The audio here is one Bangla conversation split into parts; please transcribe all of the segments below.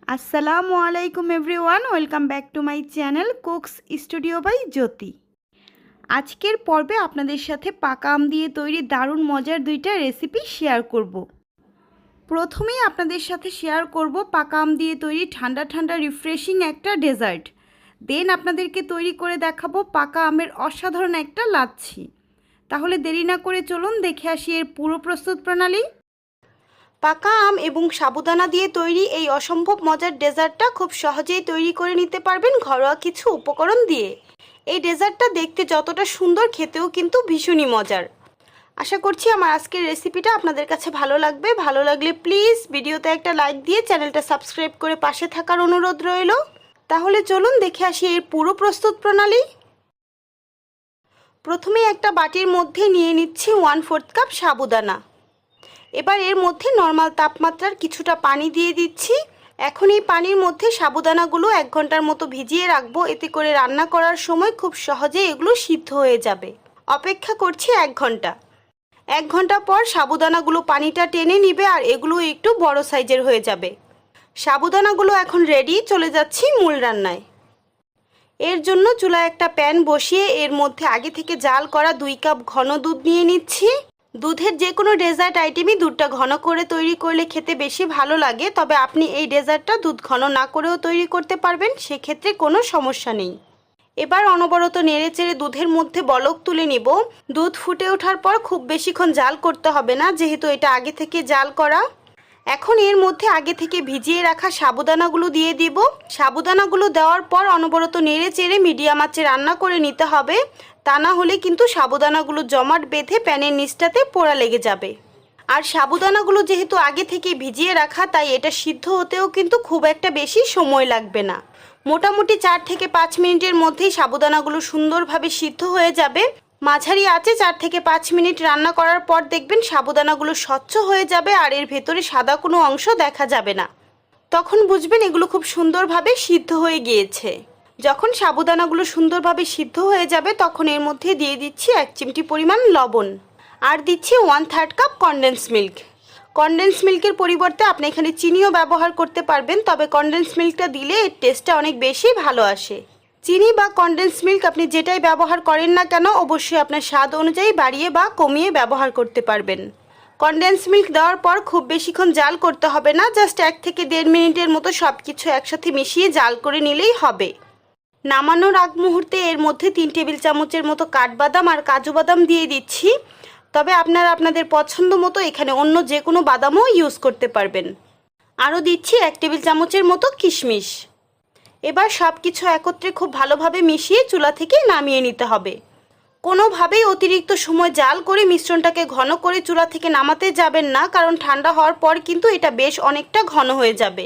আসসালামু আলাইকুম everyone, welcome back to my channel cooks studio by Jyoti. আজকের পর্বে আপনাদের সাথে পাকা আম দিয়ে তৈরি দারুণ মজার দুইটা রেসিপি শেয়ার করব। প্রথমেই আপনাদের সাথে শেয়ার করব পাকা আম দিয়ে তৈরি ঠান্ডা ঠান্ডা রিফ্রেশিং একটা ডেজার্ট। দেন আপনাদেরকে তৈরি করে দেখাবো পাকা আমের অসাধারণ একটা লাচ্ছি। তাহলে দেরি না করে চলুন দেখে আসি এর পুরো প্রস্তুত প্রণালী। পাকা আম এবং সাবুদানা দিয়ে তৈরি এই অসম্ভব মজার ডেজার্টটা খুব সহজেই তৈরি করে নিতে পারবেন ঘরোয়া কিছু উপকরণ দিয়ে। এই ডেজার্টটা দেখতে যতটা সুন্দর, খেতেও কিন্তু ভীষণই মজার। আশা করছি আমার আজকের রেসিপিটা আপনাদের কাছে ভালো লাগবে। ভালো লাগলে প্লিজ ভিডিওতে একটা লাইক দিয়ে চ্যানেলটা সাবস্ক্রাইব করে পাশে থাকার অনুরোধ রইল। তাহলে চলুন দেখে আসি এর পুরো প্রস্তুত প্রণালী। প্রথমে একটা বাটির মধ্যে নিয়ে নিচ্ছি 1/4 কাপ সাবুদানা। এবার এর মধ্যে নর্মাল তাপমাত্রার কিছুটা পানি দিয়ে দিচ্ছি। এখন এই পানির মধ্যে সাবুদানাগুলো 1 ঘন্টার মতো ভিজিয়ে রাখবো, এতে করে রান্না করার সময় খুব সহজেই এগুলো সিদ্ধ হয়ে যাবে। অপেক্ষা করছি 1 ঘন্টা। 1 ঘন্টা পর সাবুদানাগুলো পানিটা টেনে নিবে আর এগুলো একটু বড় সাইজের হয়ে যাবে। সাবুদানাগুলো এখন রেডি, চলে যাচ্ছি মূল রান্নায়। এর জন্য চুলায় একটা প্যান বসিয়ে এর মধ্যে আগে থেকে জাল করা 2 কাপ ঘন দুধ নিয়ে নিচ্ছি। দুধের যে কোনো ডেজার্ট আইটেমই দুধটা ঘন করে তৈরি করলে খেতে বেশি ভালো লাগে, তবে আপনি এই ডেজার্টটা দুধ ঘন না করেও তৈরি করতে পারবেন, সেক্ষেত্রে কোনো সমস্যা নেই। এবার অনবরত নেড়েচেড়ে দুধের মধ্যে বলক তুলে নিব। দুধ ফুটে ওঠার পর খুব বেশিক্ষণ জাল করতে হবে না, যেহেতু এটা আগে থেকে জাল করা। এখন এর মধ্যে আগে থেকে ভিজিয়ে রাখা সাবুদানাগুলো দিয়ে দিব। সাবুদানাগুলো দেওয়ার পর অনবরত নেড়েচেড়ে মিডিয়াম আঁচে রান্না করে নিতে হবে, তা না হলে কিন্তু সাবুদানাগুলো জমাট বেঁধে প্যানের নিচটাতে পোড়া লেগে যাবে। আর সাবুদানাগুলো যেহেতু আগে থেকে ভিজিয়ে রাখা, তাই এটা সিদ্ধ হতেও কিন্তু খুব একটা বেশি সময় লাগবে না। মোটামুটি 4 থেকে 5 মিনিটের মধ্যেই সাবুদানাগুলো সুন্দরভাবে সিদ্ধ হয়ে যাবে। মাঝারি আঁচে 4 থেকে 5 মিনিট রান্না করার পর দেখবেন সাবুদানাগুলো স্বচ্ছ হয়ে যাবে আর এর ভেতরে সাদা কোনো অংশ দেখা যাবে না। তখন বুঝবেন এগুলো খুব সুন্দরভাবে সিদ্ধ হয়ে গিয়েছে। যখন সাবুদানাগুলো সুন্দরভাবে সিদ্ধ হয়ে যাবে তখন এর মধ্যে দিয়ে দিচ্ছি 1 চিমটি পরিমাণ লবণ আর দিচ্ছি 1/3 কাপ কনডেন্স মিল্ক। কনডেন্স মিল্কের পরিবর্তে আপনি এখানে চিনিও ব্যবহার করতে পারবেন, তবে কনডেন্স মিল্কটা দিলে এর টেস্টটা অনেক বেশি ভালো আসে। চিনি বা কনডেন্স মিল্ক আপনি যেটাই ব্যবহার করেন না কেন, অবশ্যই আপনার স্বাদ অনুযায়ী বাড়িয়ে বা কমিয়ে ব্যবহার করতে পারবেন। কনডেন্স মিল্ক দেওয়ার পর খুব বেশিক্ষণ জাল করতে হবে না, জাস্ট 1 থেকে 1.5 মিনিটের মতো সব কিছু একসাথে মিশিয়ে জাল করে নিলেই হবে। নামানোর আগ মুহূর্তে এর মধ্যে 3 টেবিল চামচের মতো কাঠবাদাম আর কাজু বাদাম দিয়ে দিচ্ছি, তবে আপনারা আপনাদের পছন্দ মতো এখানে অন্য যে কোনো বাদামও ইউজ করতে পারবেন। আরও দিচ্ছি 1 টেবিল চামচের মতো কিশমিশ। এবার সব কিছু একত্রে খুব ভালোভাবে মিশিয়ে চুলা থেকে নামিয়ে নিতে হবে। কোনোভাবেই অতিরিক্ত সময় জাল করে মিশ্রণটাকে ঘন করে চুলা থেকে নামাতে যাবেন না, কারণ ঠান্ডা হওয়ার পর কিন্তু এটা বেশ অনেকটা ঘন হয়ে যাবে।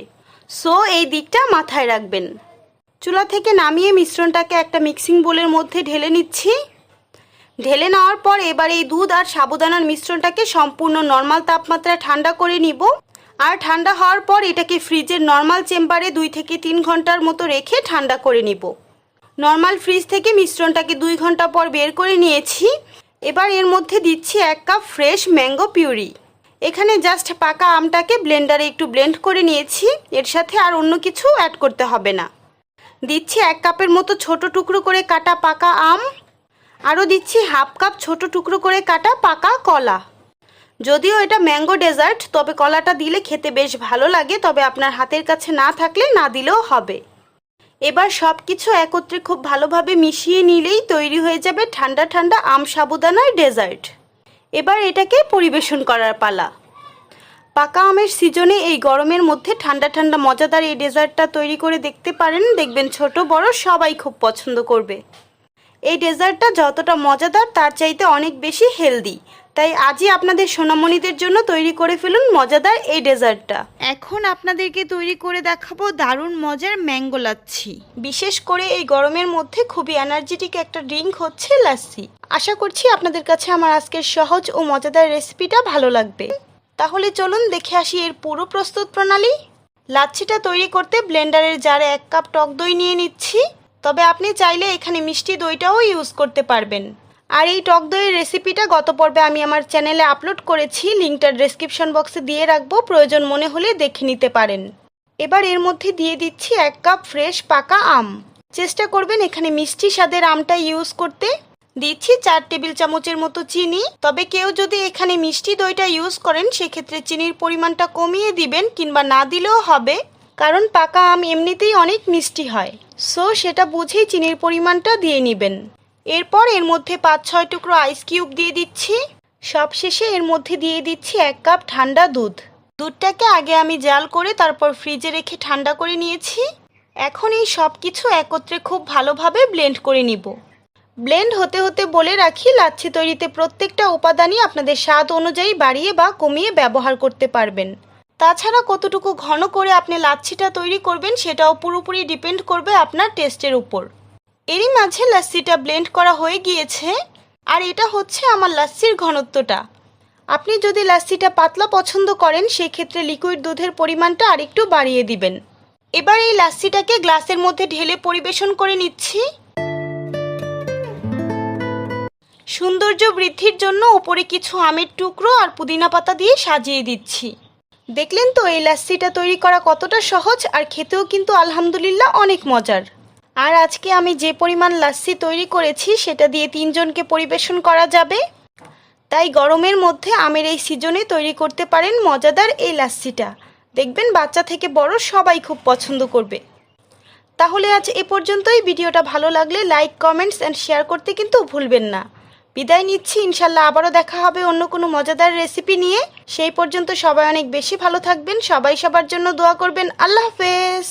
সো এই দিকটা মাথায় রাখবেন। চুলা থেকে নামিয়ে মিশ্রণটাকে একটা মিক্সিং বোলের মধ্যে ঢেলে নিচ্ছি। ঢেলে নেওয়ার পর এবার এই দুধ আর সাবুদানার মিশ্রণটাকে সম্পূর্ণ নর্মাল তাপমাত্রায় ঠান্ডা করে নিব। আর ঠান্ডা হওয়ার পর এটাকে ফ্রিজের নর্মাল চেম্বারে 2 থেকে 3 ঘন্টার মতো রেখে ঠান্ডা করে নিব। নর্মাল ফ্রিজ থেকে মিশ্রণটাকে 2 ঘন্টা পর বের করে নিয়েছি। এবার এর মধ্যে দিচ্ছি 1 কাপ ফ্রেশ ম্যাঙ্গো পিউরি। এখানে জাস্ট পাকা আমটাকে ব্লেন্ডারে একটু ব্লেন্ড করে নিয়েছি, এর সাথে আর অন্য কিছু অ্যাড করতে হবে না। দিচ্ছি 1 কাপের মতো ছোট টুকরো করে কাটা পাকা আম। আরও দিচ্ছি 1/2 কাপ ছোট টুকরো করে কাটা পাকা কলা। যদিও এটা ম্যাঙ্গো ডেজার্ট, তবে কলাটা দিলে খেতে বেশ ভালো লাগে, তবে আপনার হাতের কাছে না থাকলে না দিলেও হবে। এবার সব কিছু একত্রে খুব ভালোভাবে মিশিয়ে নিলেই তৈরি হয়ে যাবে ঠান্ডা ঠান্ডা আম সাবুদানার ডেজার্ট। এবার এটাকে পরিবেশন করার পালা। পাকা আমের সিজনে এই গরমের মধ্যে ঠান্ডা ঠান্ডা মজাদার এই ডেজার্টটা তৈরি করে দেখতে পারেন, দেখবেন ছোট বড় সবাই খুব পছন্দ করবে। এই ডেজার্টটা যতটা মজাদার তার চাইতে অনেক বেশি হেলদি, তাই আজই আপনাদের সোনামণিদের জন্য তৈরি করে ফেলুন মজাদার এই ডেজার্টটা। এখন আপনাদেরকে তৈরি করে দেখাবো দারুণ মজার ম্যাঙ্গো লাচ্ছি। বিশেষ করে এই গরমের মধ্যে খুবই এনার্জেটিক একটা ড্রিঙ্ক হচ্ছে লাচ্ছি। আশা করছি আপনাদের কাছে আমার আজকের সহজ ও মজাদার রেসিপিটা ভালো লাগবে। তাহলে চলুন দেখে আসি এর পুরো প্রস্তুত প্রণালী। লাচ্ছিটা তৈরি করতে ব্লেন্ডারের জারে 1 কাপ টক দই নিয়ে নিচ্ছি, তবে আপনি চাইলে এখানে মিষ্টি দইটাও ইউজ করতে পারবেন। আর এই টক দইয়ের রেসিপিটা গত পর্বে আমি আমার চ্যানেলে আপলোড করেছি, লিঙ্কটা ডেসক্রিপশন বক্সে দিয়ে রাখবো, প্রয়োজন মনে হলে দেখে নিতে পারেন। এবার এর মধ্যে দিয়ে দিচ্ছি 1 কাপ ফ্রেশ পাকা আম। চেষ্টা করবেন এখানে মিষ্টি স্বাদের আমটা ইউজ করতে। দিচ্ছি 4 টেবিল চামচের মতো চিনি। তবে কেউ যদি এখানে মিষ্টি দইটা ইউজ করেন সেক্ষেত্রে চিনির পরিমাণটা কমিয়ে দিবেন, কিংবা না দিলেও হবে, কারণ পাকা আম এমনিতেই অনেক মিষ্টি হয়। সো সেটা বুঝেই চিনির পরিমাণটা দিয়ে নেবেন। এরপর এর মধ্যে 5-6 টুকরো আইস কিউব দিয়ে দিচ্ছি। সবশেষে এর মধ্যে দিয়ে দিচ্ছি 1 কাপ ঠান্ডা দুধ। দুধটাকে আগে আমি জাল করে তারপর ফ্রিজে রেখে ঠান্ডা করে নিয়েছি। এখন এই সব কিছু একত্রে খুব ভালোভাবে ব্লেন্ড করে নিব। ব্লেন্ড হতে হতে বলে রাখি, লাচ্ছি তৈরিতে প্রত্যেকটা উপাদানই আপনাদের স্বাদ অনুযায়ী বাড়িয়ে বা কমিয়ে ব্যবহার করতে পারবেন। তাছাড়া কতটুকু ঘন করে আপনি লাচ্ছিটা তৈরি করবেন সেটাও পুরোপুরি ডিপেন্ড করবে আপনার টেস্টের উপর। এরই মাঝে লাচ্ছিটা ব্লেন্ড করা হয়ে গিয়েছে, আর এটা হচ্ছে আমার লাচ্ছির ঘনত্বটা। আপনি যদি লাচ্ছিটা পাতলা পছন্দ করেন সেক্ষেত্রে লিকুইড দুধের পরিমাণটা আরেকটু বাড়িয়ে দিবেন। এবার এই লাচ্ছিটাকে গ্লাসের মধ্যে ঢেলে পরিবেশন করে নিচ্ছি। সৌন্দর্য বৃদ্ধির জন্য উপরে কিছু আমের টুকরো আর পুদিনা পাতা দিয়ে সাজিয়ে দিচ্ছি। দেখলেন তো এই লাচ্ছিটা তৈরি করা কতটা সহজ, আর খেতেও কিন্তু আলহামদুলিল্লাহ অনেক মজার। আর আজকে আমি যে পরিমাণ লাচ্ছি তৈরি করেছি সেটা দিয়ে 3 জনকে পরিবেশন করা যাবে। তাই গরমের মধ্যে আমের এই সিজনে তৈরি করতে পারেন মজাদার এই লাচ্ছিটা। দেখবেন বাচ্চা থেকে বড় সবাই খুব পছন্দ করবে। তাহলে আজ এ পর্যন্তই। ভিডিওটা ভালো লাগলে লাইক, কমেন্টস অ্যান্ড শেয়ার করতে কিন্তু ভুলবেন না। বিদায় নিচ্ছি, ইনশাল্লাহ আবারও দেখা হবে অন্য কোনো মজাদার রেসিপি নিয়ে। সেই পর্যন্ত সবাই অনেক বেশি ভালো থাকবেন, সবাই সবার জন্য দোয়া করবেন। আল্লাহ হাফেজ।